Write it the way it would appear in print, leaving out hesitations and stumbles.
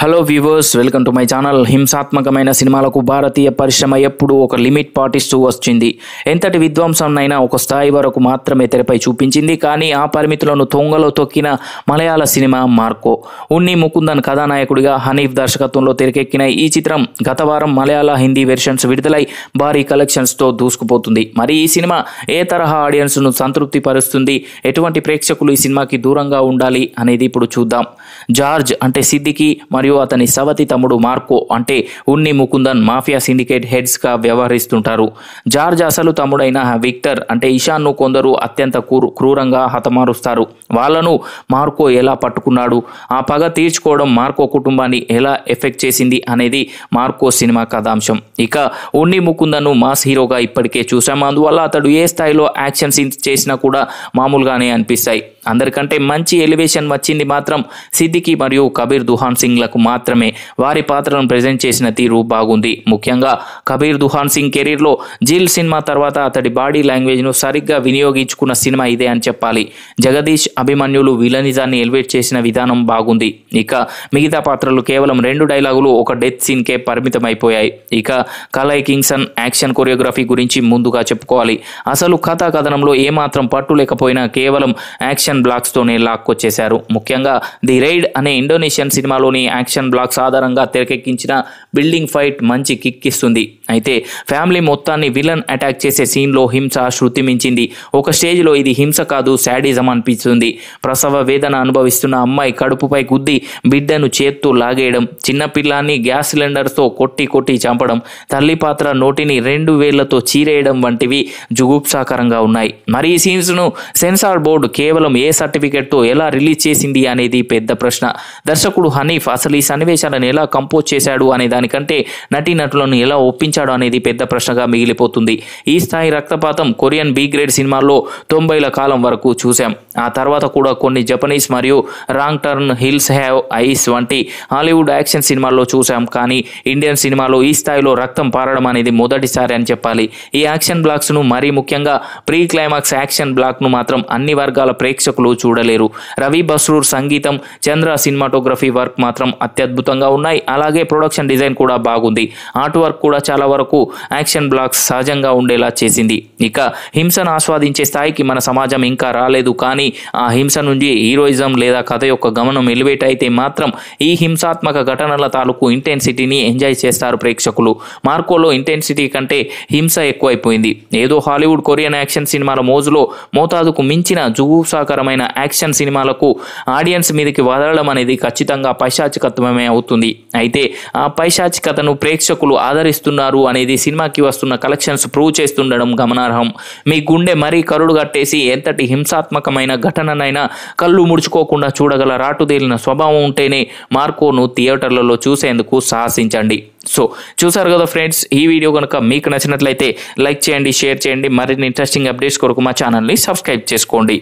Hello viewers, welcome to my channel. హింసాత్మకమైన సినిమాలకు భారతీయ పరిశ్రమ ఎప్పుడూ ఒక లిమిట్ పాటిస్తూ వచ్చింది. ఎంతటి విధ్వంసంనైనా ఒక స్థాయి వరకు మాత్రమే తెరపై చూపించింది. కానీ ఆ పరిమితులను తొంగలో తొక్కిన మలయాళ సినిమా మార్కో. ఉన్ని ముకుందన్ కథానాయకుడిగా హనీఫ్ దర్శకత్వంలో తెరకెక్కిన ఈ చిత్రం గత వారం మలయాళ, హిందీ వెర్షన్స్ విడుదలై భారీ కలెక్షన్స్తో దూసుకుపోతుంది. మరి ఈ సినిమా ఏ తరహా ఆడియన్స్ను సంతృప్తి పరుస్తుంది, ఎటువంటి ప్రేక్షకులు ఈ సినిమాకి దూరంగా ఉండాలి అనేది ఇప్పుడు చూద్దాం. జార్జ్ అంటే సిద్దికి మరియు అతని సవతి తమ్ముడు మార్కో అంటే ఉన్ని ముకుందన్ మాఫియా సిండికేట్ హెడ్స్గా వ్యవహరిస్తుంటారు. జార్జ్ అసలు తమ్ముడైన విక్టర్ అంటే ఇషాన్ను కొందరు అత్యంత క్రూరంగా హతమారుస్తారు. వాళ్లను మార్కో ఎలా పట్టుకున్నాడు, ఆ పగ తీర్చుకోవడం మార్కో కుటుంబాన్ని ఎలా ఎఫెక్ట్ చేసింది అనేది మార్కో సినిమా కథాంశం. ఇక ఉన్ని ముకుందన్ను మాస్ హీరోగా ఇప్పటికే చూసాం. అందువల్ల అతడు ఏ స్థాయిలో యాక్షన్ సీన్స్ చేసినా కూడా మామూలుగానే అనిపిస్తాయి. అందరికంటే మంచి ఎలివేషన్ వచ్చింది మాత్రం సిద్దికి మరియు కబీర్ దుహాన్ సింగ్లకు మాత్రమే. వారి పాత్రలను ప్రెజెంట్ చేసిన తీరు బాగుంది. ముఖ్యంగా కబీర్ దుహాన్ సింగ్ కెరీర్లో జిల్ సినిమా తర్వాత అతడి బాడీ లాంగ్వేజ్ను సరిగ్గా వినియోగించుకున్న సినిమా ఇదే అని చెప్పాలి. జగదీష్, అభిమన్యులు విలనిజాన్ని ఎలివేట్ చేసిన విధానం బాగుంది. ఇక మిగతా పాత్రలు కేవలం 2 డైలాగులు, ఒక డెత్ సీన్కే పరిమితమైపోయాయి. ఇక కలై కింగ్సన్ యాక్షన్ కొరియోగ్రఫీ గురించి ముందుగా చెప్పుకోవాలి. అసలు కథా కథనంలో ఏమాత్రం పట్టు లేకపోయినా కేవలం యాక్షన్ బ్లాక్స్తోనే లాక్కొచ్చేశారు. ముఖ్యంగా ది రైడ్ అనే ఇండోనేషియన్ సినిమాలోని యాక్షన్ బ్లాక్స్ ఆధారంగా తెరకెక్కించిన బిల్డింగ్ ఫైట్ మంచి కిక్ ఇస్తుంది. అయితే ఫ్యామిలీ మొత్తాన్ని విలన్ అటాక్ చేసే సీన్లో హింస శృతి మించింది. ఒక స్టేజ్లో ఇది హింస కాదు, శాడిజం అనిపిస్తుంది. ప్రసవ వేదన అనుభవిస్తున్న అమ్మాయి కడుపుపై గుద్ది బిడ్డను చేత్తో లాగేయడం, చిన్నపిల్లాన్ని గ్యాస్ సిలిండర్తో కొట్టి చంపడం, తల్లి పాత్ర నోటిని 2 వేళ్లతో చీరేయడం వంటివి జుగుప్సాకరంగా ఉన్నాయి. మరి ఈ సీన్స్ను సెన్సార్ బోర్డు కేవలం ఏ సర్టిఫికెట్తో ఎలా రిలీజ్ చేసింది అనేది పెద్ద ప్రశ్న. దర్శకుడు హనీఫ్ అసలు ఈ సన్నివేశాలను ఎలా కంపోజ్ చేశాడు అనే దానికంటే నటీనటులను ఎలా ఒప్పించాడు అనేది పెద్ద ప్రశ్నగా మిగిలిపోతుంది. ఈ స్థాయి రక్తపాతం కొరియన్ బి గ్రేడ్ సినిమాల్లో 90ల కాలం వరకు చూసాం. ఆ తర్వాత కూడా కొన్ని జపనీస్ మరియు wrong turn, hills have eyes వంటి హాలీవుడ్ యాక్షన్ సినిమాల్లో చూసాం. కానీ ఇండియన్ సినిమాలో ఈ స్థాయిలో రక్తం పారడం అనేది మొదటిసారి అని చెప్పాలి. ఈ యాక్షన్ బ్లాక్స్ను, మరీ ముఖ్యంగా ప్రీ క్లైమాక్స్ యాక్షన్ బ్లాక్ను మాత్రం అన్ని వర్గాల ప్రేక్షకులు చూడలేరు. రవి బస్రూర్ సంగీతం, చంద్ర సినిమాటోగ్రఫీ వర్క్ మాత్రం అత్యద్భుతంగా ఉన్నాయి. అలాగే ప్రొడక్షన్ డిజైన్ కూడా బాగుంది. ఆర్ట్ వర్క్ కూడా చాలా వరకు యాక్షన్ బ్లాక్స్ సహజంగా ఉండేలా చేసింది. ఇక హింసను ఆస్వాదించే స్థాయికి మన సమాజం ఇంకా రాలేదు. కానీ ఆ హింస నుంచి హీరోయిజం లేదా కథ యొక్క గమనం ఎలివేట్ అయితే మాత్రం ఈ హింసాత్మక ఘటనల తాలూకు ఇంటెన్సిటీని ఎంజాయ్ చేస్తారు ప్రేక్షకులు. మార్కోలో ఇంటెన్సిటీ కంటే హింస ఎక్కువైపోయింది. ఏదో హాలీవుడ్, కొరియన్ యాక్షన్ సినిమాల మోజులో మోతాదుకు మించిన జుగుప్సాకరమైన యాక్షన్ సినిమాలకు ఆడియన్స్ మీదకి వదలడం అనేది ఖచ్చితంగా పైశాచికత్వమే అవుతుంది. అయితే ఆ పైశాచికతను ప్రేక్షకులు ఆదరిస్తున్నారు అనేది సినిమాకి వస్తున్న కలెక్షన్స్ ప్రూవ్ చేస్తుండడం గమనార్హం. మీ గుండె మరీ కరుడు కట్టేసి ఎంతటి హింసాత్మకమైన ఘటననైనా కళ్ళు ముడుచుకోకుండా చూడగల రాటుదేలిన స్వభావం ఉంటేనే మార్కోను థియేటర్లలో చూసేందుకు సాహసించండి. సో చూసారు కదా ఫ్రెండ్స్, ఈ వీడియో కనుక మీకు నచ్చినట్లయితే లైక్ చేయండి, షేర్ చేయండి. మరిన్ని ఇంట్రెస్టింగ్ అప్డేట్స్ కొరకు మా ఛానల్ని సబ్స్క్రైబ్ చేసుకోండి.